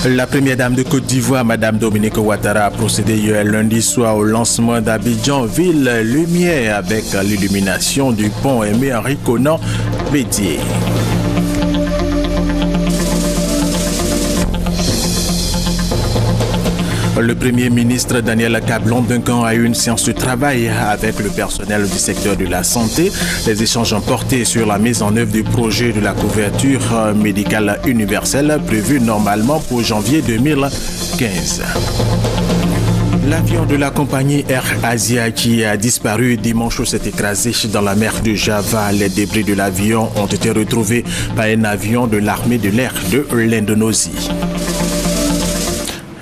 La première dame de Côte d'Ivoire, Madame Dominique Ouattara, a procédé hier lundi soir au lancement d'Abidjan Ville Lumière avec l'illumination du pont Aimé Henri Konan Bédié. Le Premier ministre Daniel Kablan-Duncan a eu une séance de travail avec le personnel du secteur de la santé. Les échanges ont porté sur la mise en œuvre du projet de la couverture médicale universelle prévu normalement pour janvier 2015. L'avion de la compagnie Air Asia qui a disparu dimanche s'est écrasé dans la mer de Java. Les débris de l'avion ont été retrouvés par un avion de l'armée de l'air de l'Indonésie.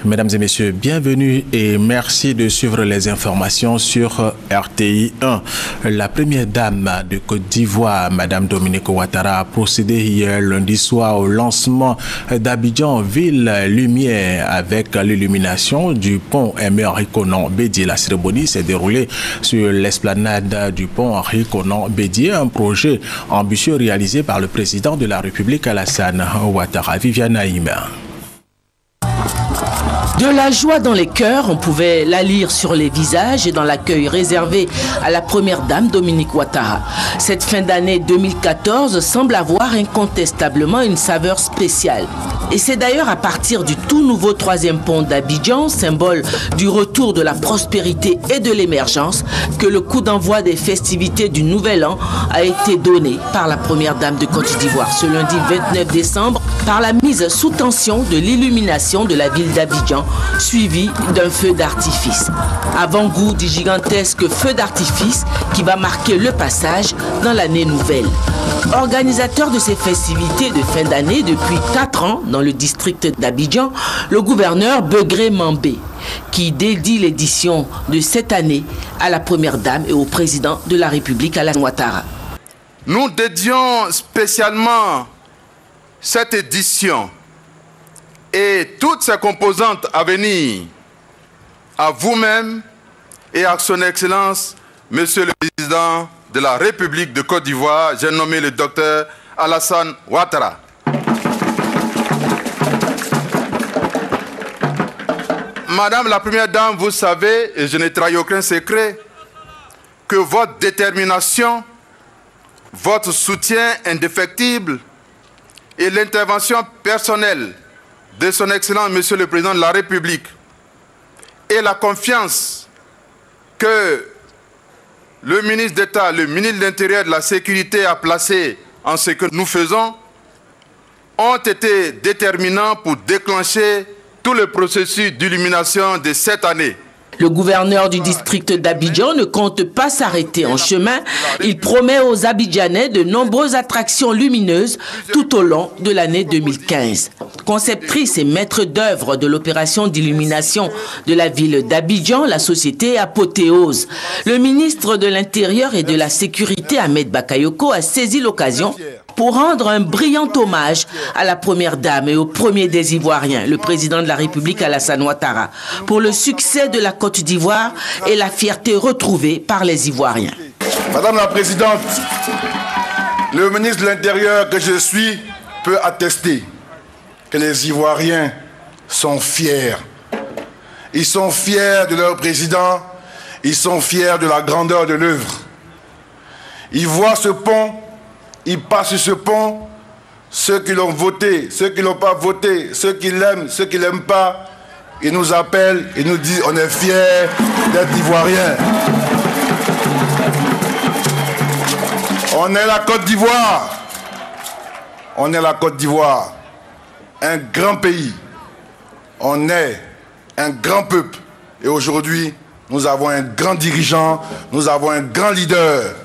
Mesdames et messieurs, bienvenue et merci de suivre les informations sur RTI 1. La première dame de Côte d'Ivoire, Madame Dominique Ouattara, a procédé hier lundi soir au lancement d'Abidjan Ville Lumière avec l'illumination du pont Aimé Henri Konan Bédié. La cérémonie s'est déroulée sur l'esplanade du pont Henri Konan Bédié, un projet ambitieux réalisé par le président de la République Alassane Ouattara. Viviane Aïma. De la joie dans les cœurs, on pouvait la lire sur les visages et dans l'accueil réservé à la première dame Dominique Ouattara. Cette fin d'année 2014 semble avoir incontestablement une saveur spéciale. Et c'est d'ailleurs à partir du tout nouveau troisième pont d'Abidjan, symbole du retour de la prospérité et de l'émergence, que le coup d'envoi des festivités du Nouvel An a été donné par la première dame de Côte d'Ivoire ce lundi 29 décembre par la mise sous tension de l'illumination de la ville d'Abidjan, suivi d'un feu d'artifice. Avant-goût du gigantesque feu d'artifice qui va marquer le passage dans l'année nouvelle. Organisateur de ces festivités de fin d'année depuis 4 ans dans le district d'Abidjan, le gouverneur Begré Mambé, qui dédie l'édition de cette année à la première dame et au président de la République, Alassane Ouattara. Nous dédions spécialement cette édition et toutes ses composantes à venir à vous-même et à son Excellence, Monsieur le Président de la République de Côte d'Ivoire, j'ai nommé le docteur Alassane Ouattara. Madame la Première Dame, vous savez, et je n'ai trahi aucun secret, que votre détermination, votre soutien indéfectible et l'intervention personnelle de son Excellence, Monsieur le Président de la République, et la confiance que le ministre d'État, le ministre de l'Intérieur et de la Sécurité a placée en ce que nous faisons, ont été déterminants pour déclencher tout le processus d'illumination de cette année. Le gouverneur du district d'Abidjan ne compte pas s'arrêter en chemin. Il promet aux Abidjanais de nombreuses attractions lumineuses tout au long de l'année 2015. Conceptrice et maître d'œuvre de l'opération d'illumination de la ville d'Abidjan, la société Apothéose. Le ministre de l'Intérieur et de la Sécurité, Ahmed Bakayoko, a saisi l'occasion pour rendre un brillant hommage à la première dame et au premier des Ivoiriens, le président de la République Alassane Ouattara, pour le succès de la Côte d'Ivoire et la fierté retrouvée par les Ivoiriens. Madame la Présidente, le ministre de l'Intérieur que je suis peut attester que les Ivoiriens sont fiers. Ils sont fiers de leur président, ils sont fiers de la grandeur de l'œuvre. Ils voient ce pont, ils passent sur ce pont, ceux qui l'ont voté, ceux qui ne l'ont pas voté, ceux qui l'aiment, ceux qui ne l'aiment pas, ils nous appellent, ils nous disent on est fiers d'être Ivoiriens. On est la Côte d'Ivoire. On est la Côte d'Ivoire. Un grand pays. On est un grand peuple. Et aujourd'hui, nous avons un grand dirigeant, nous avons un grand leader.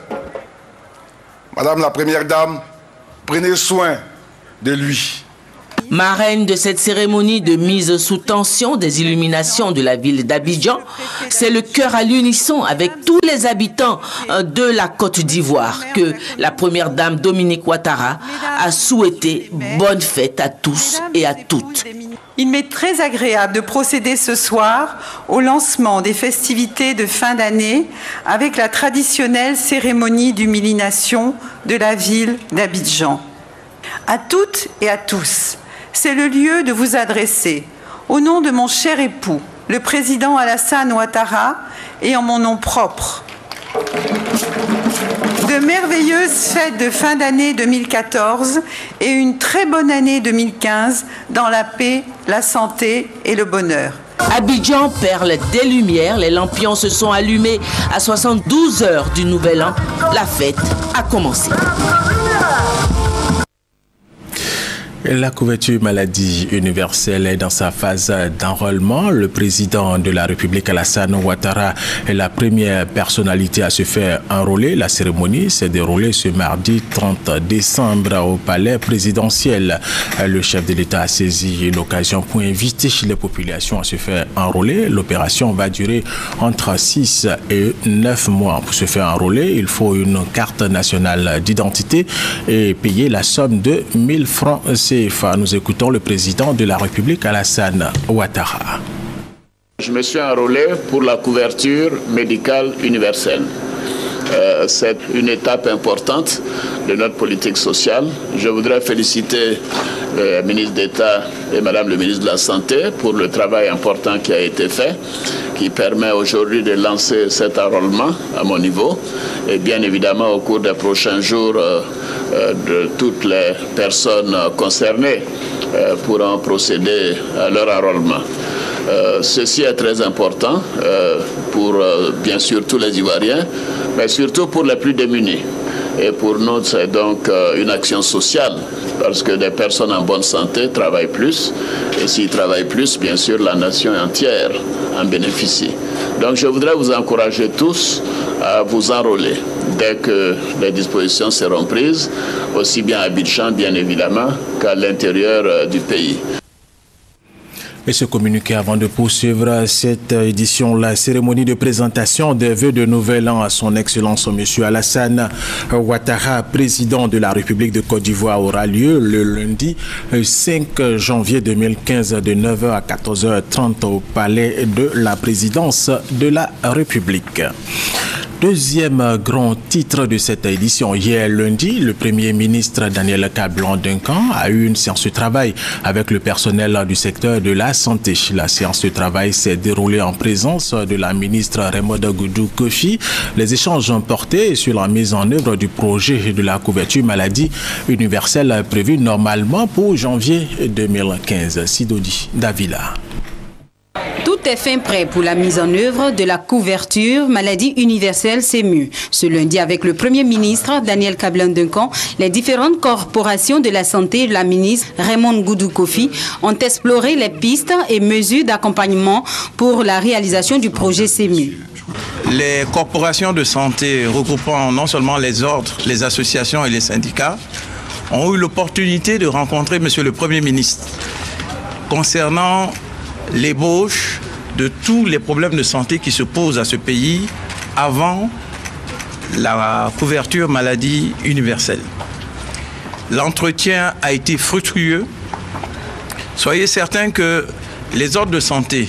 Madame la Première Dame, prenez soin de lui. Marraine de cette cérémonie de mise sous tension des illuminations de la ville d'Abidjan, c'est le cœur à l'unisson avec tous les habitants de la Côte d'Ivoire que la première dame Dominique Ouattara a souhaité bonne fête à tous et à toutes. Il m'est très agréable de procéder ce soir au lancement des festivités de fin d'année avec la traditionnelle cérémonie d'illumination de la ville d'Abidjan. À toutes et à tous, c'est le lieu de vous adresser, au nom de mon cher époux, le président Alassane Ouattara, et en mon nom propre. De merveilleuses fêtes de fin d'année 2014 et une très bonne année 2015 dans la paix, la santé et le bonheur. Abidjan, perle des lumières, les lampions se sont allumés à 72 heures du Nouvel An. La fête a commencé. La couverture maladie universelle est dans sa phase d'enrôlement. Le président de la République, Alassane Ouattara, est la première personnalité à se faire enrôler. La cérémonie s'est déroulée ce mardi 30 décembre au palais présidentiel. Le chef de l'État a saisi l'occasion pour inviter les populations à se faire enrôler. L'opération va durer entre 6 et 9 mois. Pour se faire enrôler, il faut une carte nationale d'identité et payer la somme de 1000 francs CFA. Nous écoutons le président de la République, Alassane Ouattara. Je me suis enrôlé pour la couverture médicale universelle. C'est une étape importante de notre politique sociale. Je voudrais féliciter le ministre d'État et Madame le ministre de la Santé pour le travail important qui a été fait, qui permet aujourd'hui de lancer cet enrôlement à mon niveau. Et bien évidemment, au cours des prochains jours, de toutes les personnes concernées pourront procéder à leur enrôlement. Ceci est très important pour bien sûr tous les Ivoiriens, mais surtout pour les plus démunis. Et pour nous, c'est donc une action sociale, parce que des personnes en bonne santé travaillent plus, et s'ils travaillent plus, bien sûr, la nation entière en bénéficie. Donc je voudrais vous encourager tous à vous enrôler dès que les dispositions seront prises, aussi bien à Abidjan, bien évidemment, qu'à l'intérieur du pays. Et se communiquer avant de poursuivre cette édition, la cérémonie de présentation des vœux de Nouvel An à son Excellence M. Alassane Ouattara, président de la République de Côte d'Ivoire, aura lieu le lundi 5 janvier 2015 de 9h à 14h30 au palais de la présidence de la République. Deuxième grand titre de cette édition. Hier lundi, le Premier ministre Daniel Kablan-Duncan a eu une séance de travail avec le personnel du secteur de la santé. La séance de travail s'est déroulée en présence de la ministre Remoda Goudou Kofi. Les échanges ont porté sur la mise en œuvre du projet de la couverture maladie universelle prévu normalement pour janvier 2015. Sidodi Davila. Tout est fin prêt pour la mise en œuvre de la couverture maladie universelle CEMU. Ce lundi, avec le Premier ministre Daniel Kablan-Duncan, les différentes corporations de la santé et la ministre Remoda Goudou Kofi ont exploré les pistes et mesures d'accompagnement pour la réalisation du projet CEMU. Les corporations de santé regroupant non seulement les ordres, les associations et les syndicats ont eu l'opportunité de rencontrer Monsieur le Premier ministre concernant l'ébauche de tous les problèmes de santé qui se posent à ce pays avant la couverture maladie universelle. L'entretien a été fructueux. Soyez certains que les ordres de santé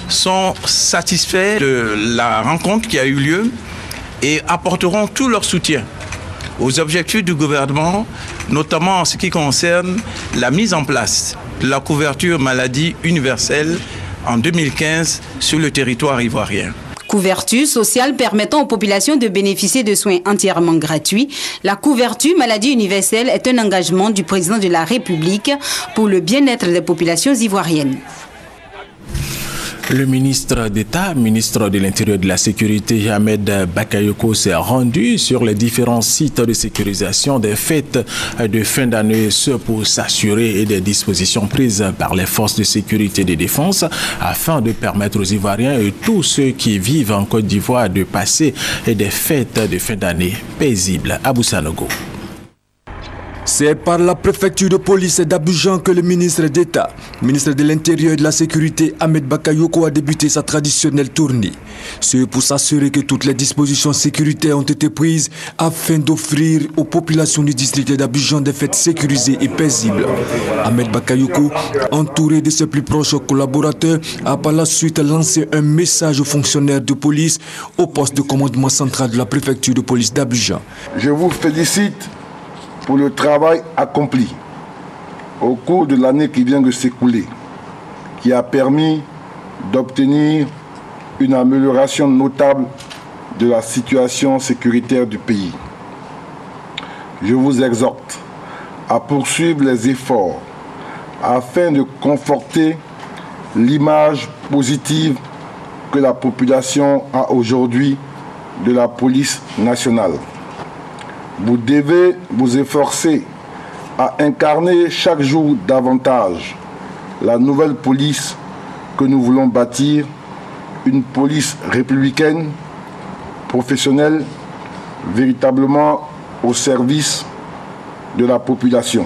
sont satisfaits de la rencontre qui a eu lieu et apporteront tout leur soutien aux objectifs du gouvernement, notamment en ce qui concerne la mise en place de la couverture maladie universelle en 2015 sur le territoire ivoirien. Couverture sociale permettant aux populations de bénéficier de soins entièrement gratuits. La couverture maladie universelle est un engagement du président de la République pour le bien-être des populations ivoiriennes. Le ministre d'État, ministre de l'Intérieur et de la Sécurité, Ahmed Bakayoko, s'est rendu sur les différents sites de sécurisation des fêtes de fin d'année, ce pour s'assurer des dispositions prises par les forces de sécurité et de défense afin de permettre aux Ivoiriens et tous ceux qui vivent en Côte d'Ivoire de passer des fêtes de fin d'année paisibles. Abou Sanogo. C'est par la préfecture de police d'Abidjan que le ministre d'État, ministre de l'Intérieur et de la Sécurité, Ahmed Bakayoko, a débuté sa traditionnelle tournée. C'est pour s'assurer que toutes les dispositions sécuritaires ont été prises afin d'offrir aux populations du district d'Abidjan des fêtes sécurisées et paisibles. Ahmed Bakayoko, entouré de ses plus proches collaborateurs, a par la suite lancé un message aux fonctionnaires de police au poste de commandement central de la préfecture de police d'Abidjan. Je vous félicite pour le travail accompli. au cours de l'année qui vient de s'écouler, qui a permis d'obtenir une amélioration notable de la situation sécuritaire du pays. Je vous exhorte à poursuivre les efforts afin de conforter l'image positive que la population a aujourd'hui de la police nationale. Vous devez vous efforcer à incarner chaque jour davantage la nouvelle police que nous voulons bâtir, une police républicaine, professionnelle, véritablement au service de la population.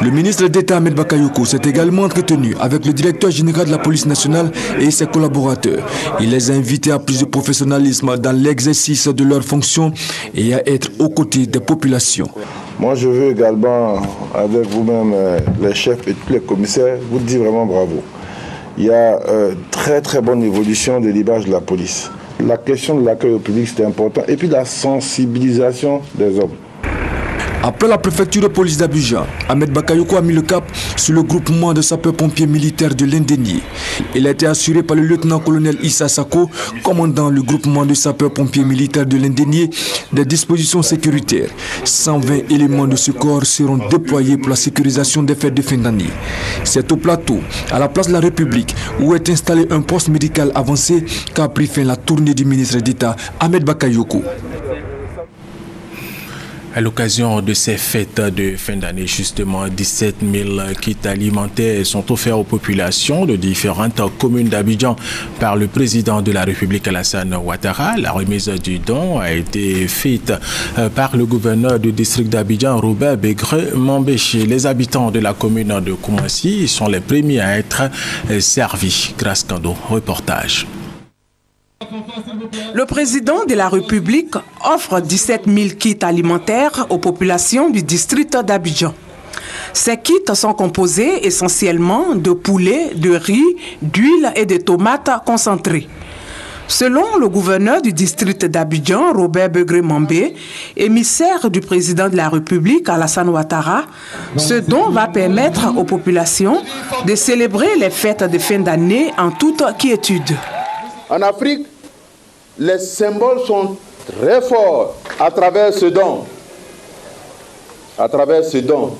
Le ministre d'État Ahmed Bakayoko s'est également entretenu avec le directeur général de la police nationale et ses collaborateurs. Il les a invités à plus de professionnalisme dans l'exercice de leurs fonctions et à être aux côtés des populations. Moi, je veux également, avec vous-même, les chefs et tous les commissaires, vous dire vraiment bravo. Il y a très bonne évolution de l'image de la police. La question de l'accueil au public, c'est important. Et puis la sensibilisation des hommes. Après la préfecture de police d'Abidjan, Ahmed Bakayoko a mis le cap sur le groupement de sapeurs-pompiers militaires de l'Indénié. Il a été assuré par le lieutenant-colonel Issa Sako, commandant le groupement de sapeurs-pompiers militaires de l'Indénié, des dispositions sécuritaires. 120 éléments de ce corps seront déployés pour la sécurisation des fêtes de fin d'année. C'est au plateau, à la place de la République, où est installé un poste médical avancé qu'a pris fin la tournée du ministre d'État Ahmed Bakayoko. À l'occasion de ces fêtes de fin d'année, justement, 17 000 kits alimentaires sont offerts aux populations de différentes communes d'Abidjan par le président de la République, Alassane Ouattara. La remise du don a été faite par le gouverneur du district d'Abidjan, Robert Begré-Mambéché. Les habitants de la commune de Koumassi sont les premiers à être servis. Grâce Kando, reportage. Le président de la République offre 17 000 kits alimentaires aux populations du district d'Abidjan. Ces kits sont composés essentiellement de poulet, de riz, d'huile et de tomates concentrées. Selon le gouverneur du district d'Abidjan, Robert Begré-Mambé, émissaire du président de la République, Alassane Ouattara, ce don va permettre aux populations de célébrer les fêtes de fin d'année en toute quiétude. En Afrique, les symboles sont très forts à travers ce don. À travers ce don,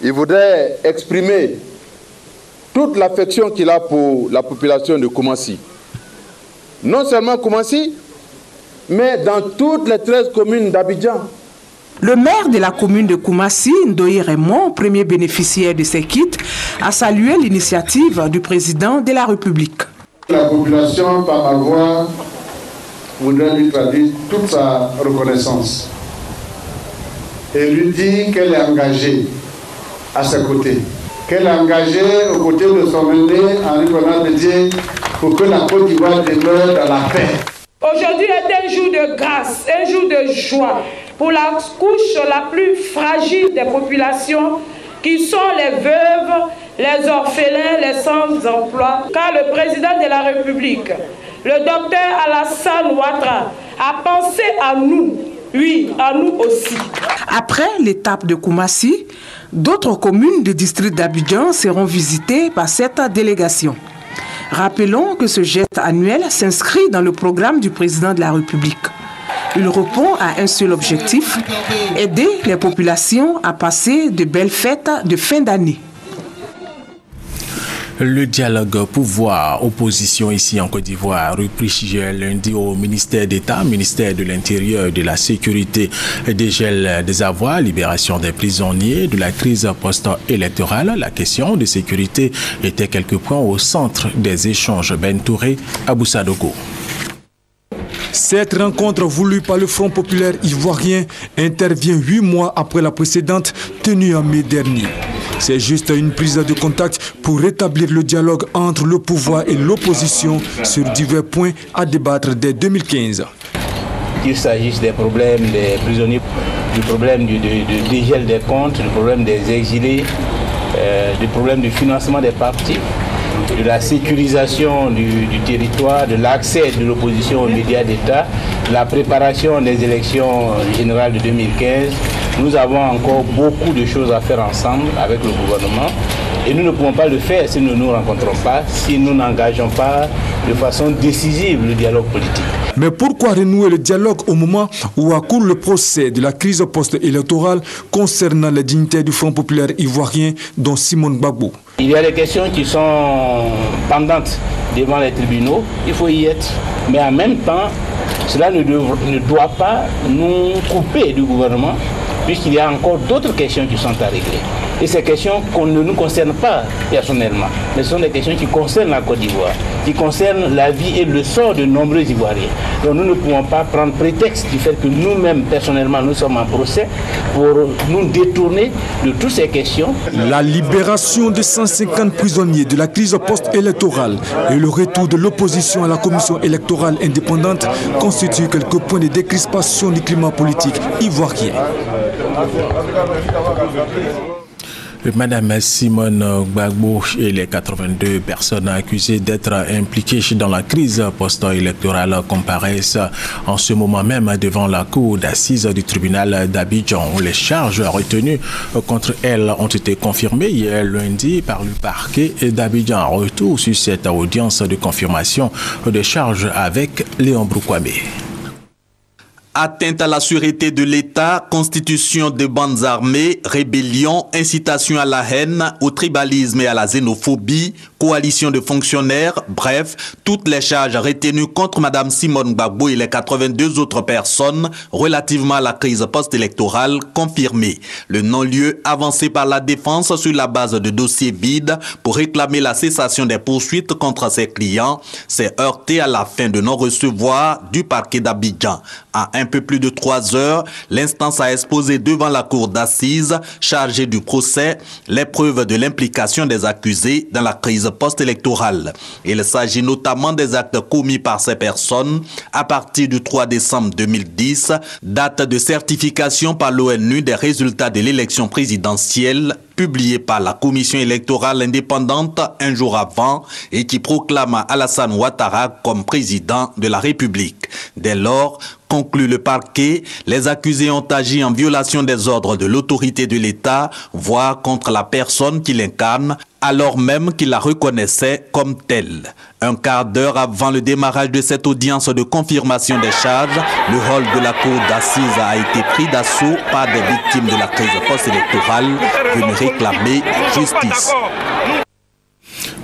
il voudrait exprimer toute l'affection qu'il a pour la population de Koumassi. Non seulement Koumassi, mais dans toutes les 13 communes d'Abidjan. Le maire de la commune de Koumassi, Ndoye Raymond, premier bénéficiaire de ces kits, a salué l'initiative du président de la République. La population, par ma voix, voudrait lui traduire toute sa reconnaissance et lui dire qu'elle est engagée à ses côtés, qu'elle est engagée aux côtés de son aîné Henri Konan Bédié pour que la Côte d'Ivoire demeure dans la paix. Aujourd'hui est un jour de grâce, un jour de joie pour la couche la plus fragile des populations qui sont les veuves, les orphelins, les sans-emploi, car le président de la République, le docteur Alassane Ouattara, a pensé à nous, oui, à nous aussi. Après l'étape de Koumassi, d'autres communes du district d'Abidjan seront visitées par cette délégation. Rappelons que ce geste annuel s'inscrit dans le programme du président de la République. Il répond à un seul objectif, aider les populations à passer de belles fêtes de fin d'année. Le dialogue pouvoir-opposition ici en Côte d'Ivoire repris lundi au ministère d'État, ministère de l'Intérieur et de la Sécurité, dégel des avoirs, libération des prisonniers, de la crise post-électorale. La question de sécurité était quelque point au centre des échanges. Ben Touré, Abou-Sadogo. Cette rencontre voulue par le Front populaire ivoirien intervient 8 mois après la précédente tenue en mai dernier. C'est juste une prise de contact pour rétablir le dialogue entre le pouvoir et l'opposition sur divers points à débattre dès 2015. Qu'il s'agisse des problèmes des prisonniers, du problème du dégel des comptes, du problème des exilés, du problème du financement des partis, de la sécurisation du territoire, de l'accès de l'opposition aux médias d'État, de la préparation des élections générales de 2015, Nous avons encore beaucoup de choses à faire ensemble avec le gouvernement et nous ne pouvons pas le faire si nous ne nous rencontrons pas, si nous n'engageons pas de façon décisive le dialogue politique. Mais pourquoi renouer le dialogue au moment où accourt le procès de la crise post-électorale concernant les dignitaires du Front populaire ivoirien, dont Simone Gbagbo? Il y a des questions qui sont pendantes devant les tribunaux, il faut y être. Mais en même temps, cela ne doit pas nous couper du gouvernement, puisqu'il y a encore d'autres questions qui sont à régler. Et ces questions ne nous concernent pas personnellement, mais ce sont des questions qui concernent la Côte d'Ivoire, qui concernent la vie et le sort de nombreux Ivoiriens. Donc nous ne pouvons pas prendre prétexte du fait que nous-mêmes, personnellement, nous sommes en procès pour nous détourner de toutes ces questions. La libération de 150 prisonniers de la crise post-électorale et le retour de l'opposition à la commission électorale indépendante constituent quelques points de décrispation du climat politique ivoirien. Madame Simone Gbagbo et les 82 personnes accusées d'être impliquées dans la crise post-électorale comparaissent en ce moment même devant la cour d'assises du tribunal d'Abidjan. Les charges retenues contre elles ont été confirmées hier lundi par le parquet d'Abidjan. Retour sur cette audience de confirmation des charges avec Léon Broukwame. Atteinte à la sûreté de l'État, constitution de bandes armées, rébellion, incitation à la haine, au tribalisme et à la xénophobie, coalition de fonctionnaires, bref, toutes les charges retenues contre Mme Simone Gbagbo et les 82 autres personnes relativement à la crise post-électorale confirmées. Le non-lieu avancé par la défense sur la base de dossiers vides pour réclamer la cessation des poursuites contre ses clients s'est heurté à la fin de non-recevoir du parquet d'Abidjan. À un peu plus de 3 heures, l'instance a exposé devant la cour d'assises chargée du procès les preuves de l'implication des accusés dans la crise post-électorale. Il s'agit notamment des actes commis par ces personnes à partir du 3 décembre 2010, date de certification par l'ONU des résultats de l'élection présidentielle publié par la commission électorale indépendante un jour avant et qui proclama Alassane Ouattara comme président de la République. Dès lors, conclut le parquet, les accusés ont agi en violation des ordres de l'autorité de l'État, voire contre la personne qui l'incarne, alors même qu'il la reconnaissait comme telle. Un quart d'heure avant le démarrage de cette audience de confirmation des charges, le hall de la cour d'assises a été pris d'assaut par des victimes de la crise post-électorale venues réclamer justice.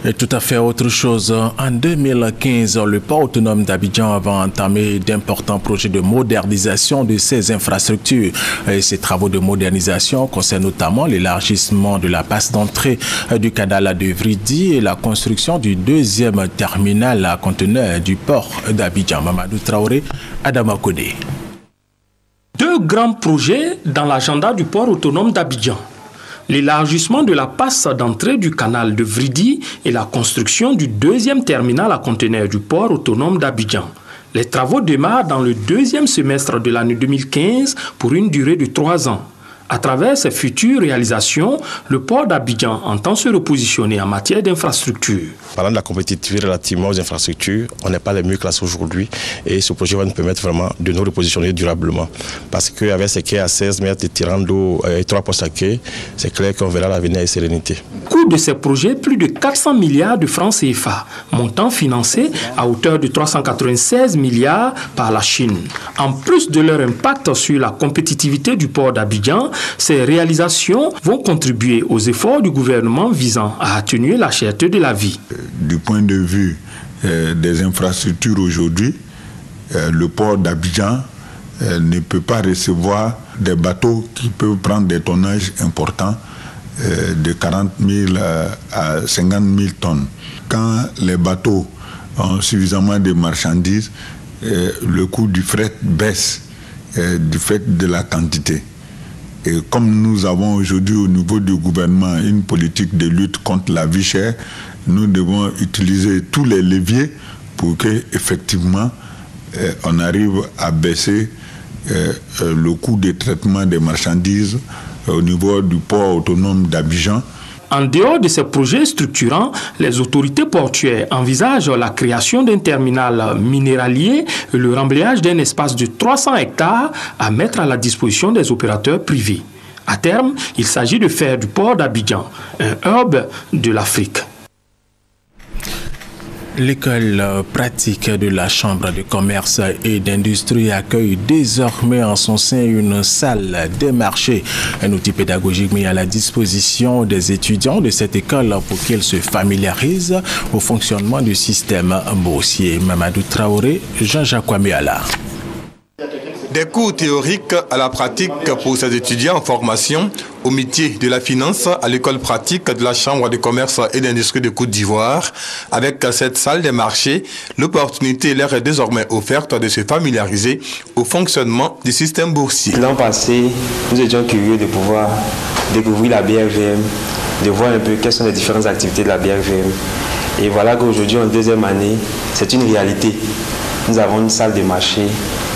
Et tout à fait autre chose. En 2015, le port autonome d'Abidjan avait entamé d'importants projets de modernisation de ses infrastructures. Et ces travaux de modernisation concernent notamment l'élargissement de la passe d'entrée du canal de Vridi et la construction du deuxième terminal à conteneurs du port d'Abidjan. Mamadou Traoré, Adama Kodé. 2 grands projets dans l'agenda du port autonome d'Abidjan. L'élargissement de la passe d'entrée du canal de Vridi et la construction du deuxième terminal à conteneurs du port autonome d'Abidjan. Les travaux démarrent dans le 2e semestre de l'année 2015 pour une durée de 3 ans. À travers ces futures réalisations, le port d'Abidjan entend se repositionner en matière d'infrastructures. Parlant de la compétitivité relativement aux infrastructures, on n'est pas les mieux classés aujourd'hui et ce projet va nous permettre vraiment de nous repositionner durablement. Parce qu'avec ces quais à 16 mètres de tirant d'eau et 3 postes à quai, c'est clair qu'on verra l'avenir avec sérénité. Coût de ces projets, plus de 400 milliards de francs CFA, montant financé à hauteur de 396 milliards par la Chine. En plus de leur impact sur la compétitivité du port d'Abidjan, ces réalisations vont contribuer aux efforts du gouvernement visant à atténuer la cherté de la vie. Du point de vue des infrastructures aujourd'hui, le port d'Abidjan ne peut pas recevoir des bateaux qui peuvent prendre des tonnages importants de 40 000 à 50 000 tonnes. Quand les bateaux ont suffisamment de marchandises, le coût du fret baisse du fait de la quantité. Et comme nous avons aujourd'hui au niveau du gouvernement une politique de lutte contre la vie chère, nous devons utiliser tous les leviers pour que effectivement on arrive à baisser le coût de traitement des marchandises au niveau du port autonome d'Abidjan. En dehors de ces projets structurants, les autorités portuaires envisagent la création d'un terminal minéralier et le remblayage d'un espace de 300 hectares à mettre à la disposition des opérateurs privés. À terme, il s'agit de faire du port d'Abidjan un hub de l'Afrique. L'école pratique de la Chambre de commerce et d'industrie accueille désormais en son sein une salle des marchés, un outil pédagogique mis à la disposition des étudiants de cette école pour qu'ils se familiarisent au fonctionnement du système boursier. Mamadou Traoré, Jean-Jacques Kwame-Ala. Des cours théoriques à la pratique pour ces étudiants en formation au métier de la finance à l'école pratique de la Chambre de commerce et d'industrie de Côte d'Ivoire. Avec cette salle des marchés, l'opportunité leur est désormais offerte de se familiariser au fonctionnement du système boursier. L'an passé, nous étions curieux de pouvoir découvrir la BRVM, de voir un peu quelles sont les différentes activités de la BRVM. Et voilà qu'aujourd'hui, en deuxième année, c'est une réalité. Nous avons une salle de marché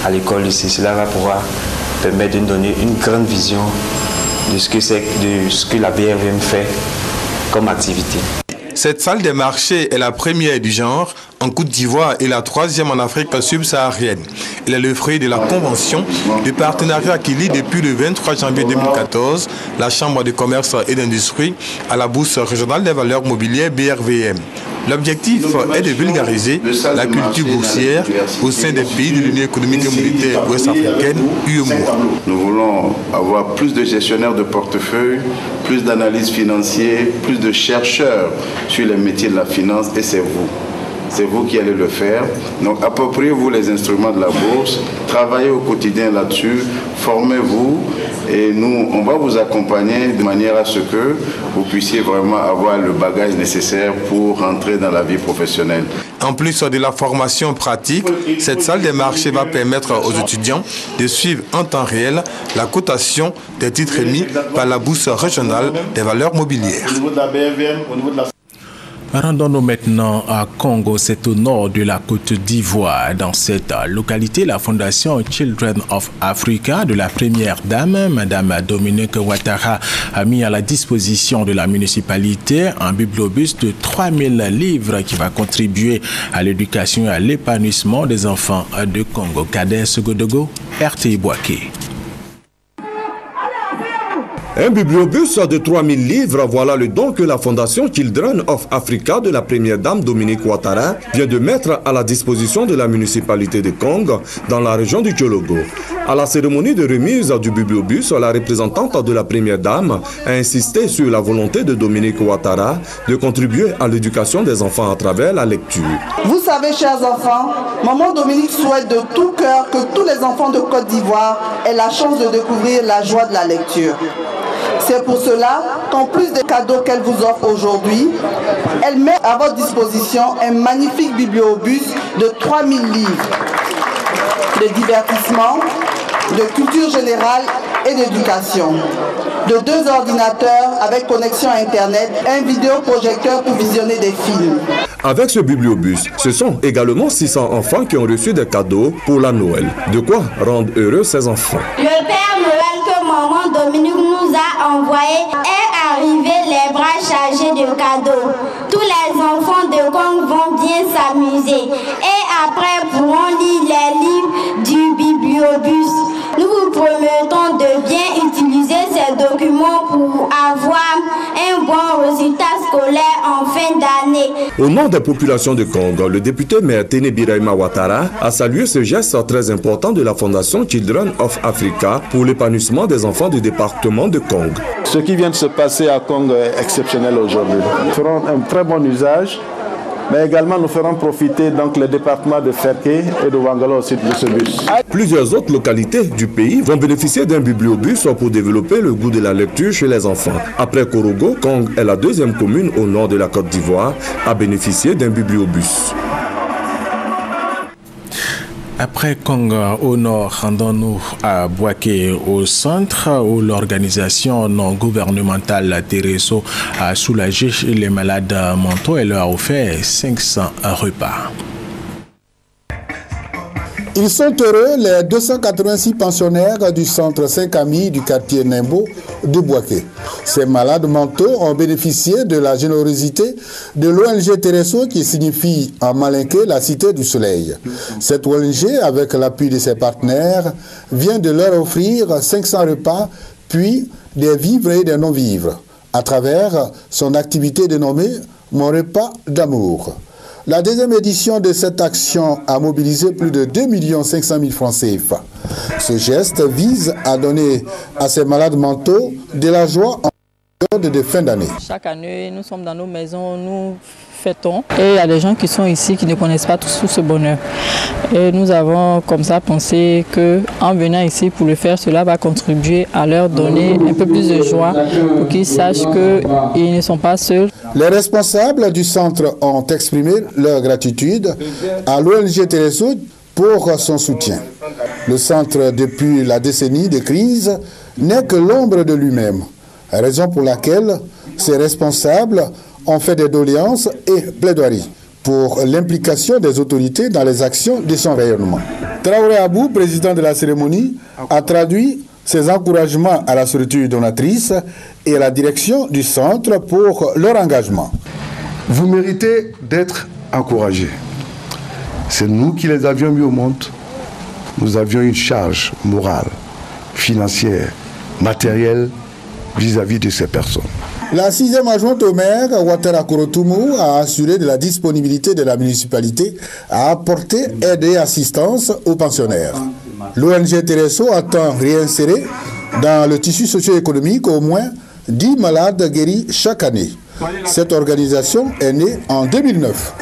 à l'école ici. Cela va pouvoir permettre de nous donner une grande vision de ce que la BRVM fait comme activité. Cette salle des marchés est la première du genre en Côte d'Ivoire et la troisième en Afrique subsaharienne. Elle est le fruit de la convention de partenariat qui lie depuis le 23 janvier 2014 la Chambre de commerce et d'industrie à la Bourse régionale des valeurs mobilières BRVM. L'objectif est de vulgariser la culture boursière au sein des pays de l'Union économique et monétaire ouest-africaine, UEMOA. Nous voulons avoir plus de gestionnaires de portefeuille, plus d'analyses financières, plus de chercheurs sur les métiers de la finance, et c'est vous. C'est vous qui allez le faire. Donc appropriez-vous les instruments de la bourse, travaillez au quotidien là-dessus, formez-vous et nous, on va vous accompagner de manière à ce que vous puissiez vraiment avoir le bagage nécessaire pour rentrer dans la vie professionnelle. En plus de la formation pratique, cette salle des marchés va permettre aux étudiants de suivre en temps réel la cotation des titres émis par la Bourse régionale des valeurs mobilières. Rendons-nous maintenant à Congo, c'est au nord de la Côte d'Ivoire. Dans cette localité, la fondation Children of Africa de la première dame, Madame Dominique Ouattara, a mis à la disposition de la municipalité un bibliobus de 3000 livres qui va contribuer à l'éducation et à l'épanouissement des enfants de Congo. Kader Segodogo, RTI Boaké. Un bibliobus de 3000 livres, voilà le don que la fondation Children of Africa de la première dame Dominique Ouattara vient de mettre à la disposition de la municipalité de Kong dans la région du Tchologo. À la cérémonie de remise du bibliobus, la représentante de la première dame a insisté sur la volonté de Dominique Ouattara de contribuer à l'éducation des enfants à travers la lecture. Vous savez, chers enfants, maman Dominique souhaite de tout cœur que tous les enfants de Côte d'Ivoire aient la chance de découvrir la joie de la lecture. C'est pour cela qu'en plus des cadeaux qu'elle vous offre aujourd'hui, elle met à votre disposition un magnifique bibliobus de 3000 livres de divertissement, de culture générale et d'éducation, de 2 ordinateurs avec connexion à Internet, un vidéoprojecteur pour visionner des films. Avec ce bibliobus, ce sont également 600 enfants qui ont reçu des cadeaux pour la Noël. De quoi rendre heureux ces enfants. Le Père Noël que maman Dominique nous a envoyé est arrivé les bras chargés de cadeaux. Tous les enfants de Kong vont bien s'amuser et après pourront lire les livres du bibliobus. Nous vous promettons de bien utiliser ces documents pour avoir un bon résultat scolaire en fin d'année. Au nom des populations de Congo, le député maire Téné Birahima Ouattara a salué ce geste très important de la fondation Children of Africa pour l'épanouissement des enfants du département de Congo. Ce qui vient de se passer à Congo est exceptionnel aujourd'hui. Nous ferons un très bon usage, mais également nous ferons profiter donc le département de Ferké et de Ouangala aussi de ce bus. Plusieurs autres localités du pays vont bénéficier d'un bibliobus pour développer le goût de la lecture chez les enfants. Après Korogo, Kong est la 2e commune au nord de la Côte d'Ivoire à bénéficier d'un bibliobus. Après Kong au nord, rendons-nous à Boaké au centre où l'organisation non gouvernementale Tereso a soulagé les malades mentaux et leur a offert 500 repas. Ils sont heureux, les 286 pensionnaires du centre 5 Amis du quartier Nimbo de Boaké. Ces malades mentaux ont bénéficié de la générosité de l'ONG Tereso qui signifie en malinké la cité du soleil. Cette ONG, avec l'appui de ses partenaires, vient de leur offrir 500 repas puis des vivres et des non-vivres à travers son activité dénommée Mon repas d'amour. La deuxième édition de cette action a mobilisé plus de 2 500 000 francs CFA. Ce geste vise à donner à ces malades mentaux de la joie en période de fin d'année. Chaque année, nous sommes dans nos maisons, nous fêtons. Et il y a des gens qui sont ici qui ne connaissent pas tout ce bonheur. Et nous avons comme ça pensé qu'en venant ici pour le faire, cela va contribuer à leur donner un peu plus de joie pour qu'ils sachent qu'ils ne sont pas seuls. Les responsables du centre ont exprimé leur gratitude à l'ONG Téléso pour son soutien. Le centre, depuis la décennie de crise, n'est que l'ombre de lui-même, raison pour laquelle ses responsables ont fait des doléances et plaidoiries pour l'implication des autorités dans les actions de son rayonnement. Traoré Abou, président de la cérémonie, a traduit ses encouragements à la structure donatrice et à la direction du centre pour leur engagement. Vous méritez d'être encouragés. C'est nous qui les avions mis au monde. Nous avions une charge morale, financière, matérielle vis-à-vis de ces personnes. La 6e adjointe au maire, Ouattara Korotoumou, a assuré de la disponibilité de la municipalité à apporter aide et assistance aux pensionnaires. L'ONG Téléso attend réinsérer dans le tissu socio-économique au moins 10 malades guéris chaque année. Cette organisation est née en 2009.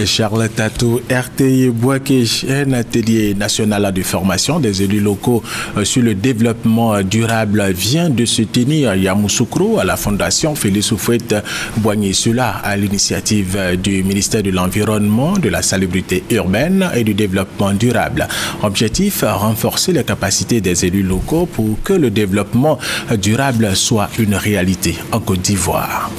Charles Tatou, RTI Bouaké, un atelier national de formation des élus locaux sur le développement durable vient de se tenir à Yamoussoukro, à la Fondation Félix Houphouët-Boigny. Cela à l'initiative du ministère de l'Environnement, de la Salubrité urbaine et du Développement durable. Objectif, renforcer les capacités des élus locaux pour que le développement durable soit une réalité en Côte d'Ivoire.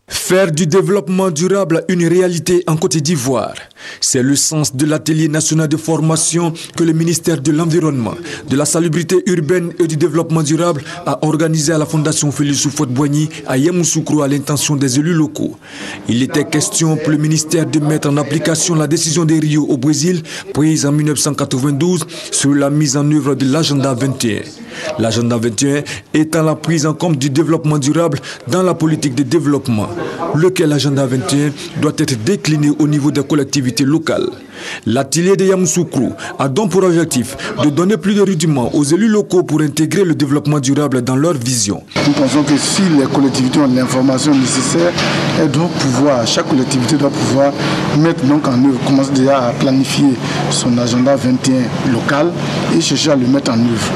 Faire du développement durable une réalité en Côte d'Ivoire, c'est le sens de l'atelier national de formation que le ministère de l'Environnement, de la Salubrité urbaine et du Développement durable a organisé à la Fondation Félix Houphouët-Boigny à Yamoussoukro à l'intention des élus locaux. Il était question pour le ministère de mettre en application la décision des Rio au Brésil, prise en 1992 sur la mise en œuvre de l'agenda 21. L'agenda 21 étant la prise en compte du développement durable dans la politique de développement, lequel agenda 21 doit être décliné au niveau des collectivités locales. L'atelier de Yamoussoukro a donc pour objectif de donner plus de rudiments aux élus locaux pour intégrer le développement durable dans leur vision. Nous pensons que si les collectivités ont l'information nécessaire, elles doivent pouvoir, chaque collectivité doit pouvoir mettre donc en œuvre, commencer déjà à planifier son agenda 21 local et chercher à le mettre en œuvre.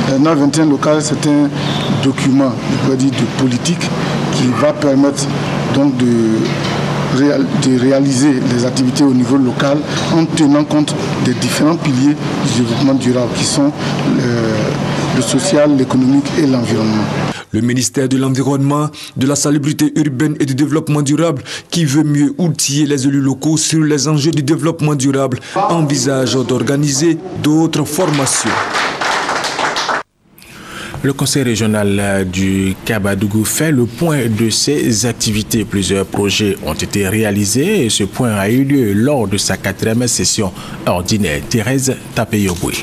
L'agenda 21 local, c'est un document, je peux dire, de politique qui va permettre donc de réaliser les activités au niveau local en tenant compte des différents piliers du développement durable qui sont le social, l'économique et l'environnement. Le ministère de l'Environnement, de la Salubrité urbaine et du Développement durable, qui veut mieux outiller les élus locaux sur les enjeux du développement durable, envisage d'organiser d'autres formations. Le conseil régional du Kabadougou fait le point de ses activités. Plusieurs projets ont été réalisés et ce point a eu lieu lors de sa 4e session ordinaire. Thérèse Tapeyoboué.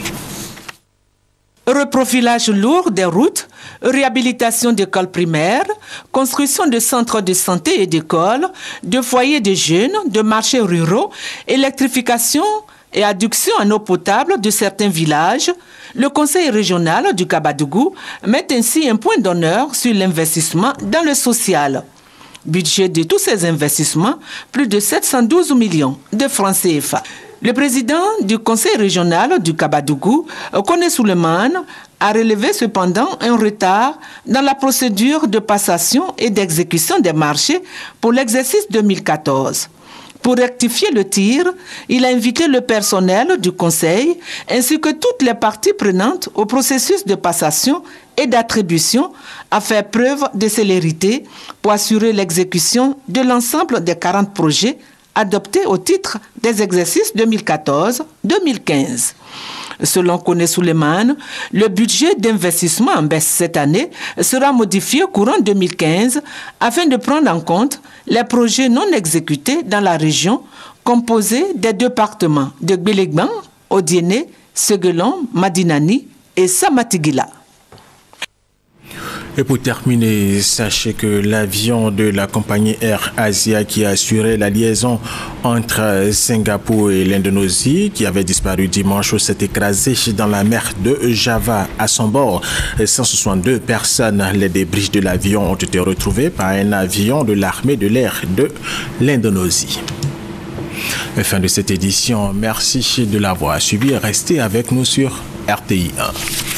Reprofilage lourd des routes, réhabilitation d'écoles primaires, construction de centres de santé et d'écoles, de foyers de jeunes, de marchés ruraux, électrification et adduction en eau potable de certains villages, le conseil régional du Kabadougou met ainsi un point d'honneur sur l'investissement dans le social. Budget de tous ces investissements, plus de 712 millions de francs CFA. Le président du conseil régional du Kabadougou, Koné Souleymane, a relevé cependant un retard dans la procédure de passation et d'exécution des marchés pour l'exercice 2014. Pour rectifier le tir, il a invité le personnel du conseil ainsi que toutes les parties prenantes au processus de passation et d'attribution à faire preuve de célérité pour assurer l'exécution de l'ensemble des 40 projets adoptés au titre des exercices 2014-2015. Selon Koné Souleymane, le budget d'investissement en baisse cette année sera modifié courant 2015 afin de prendre en compte les projets non exécutés dans la région composée des départements de Gbélégbang, Odiéné Seguelon, Madinani et Samatigila. Et pour terminer, sachez que l'avion de la compagnie Air Asia qui a assuré la liaison entre Singapour et l'Indonésie, qui avait disparu dimanche, s'est écrasé dans la mer de Java. À son bord, 162 personnes. Les débris de l'avion ont été retrouvés par un avion de l'armée de l'air de l'Indonésie. Fin de cette édition. Merci de l'avoir suivi. Restez avec nous sur RTI 1.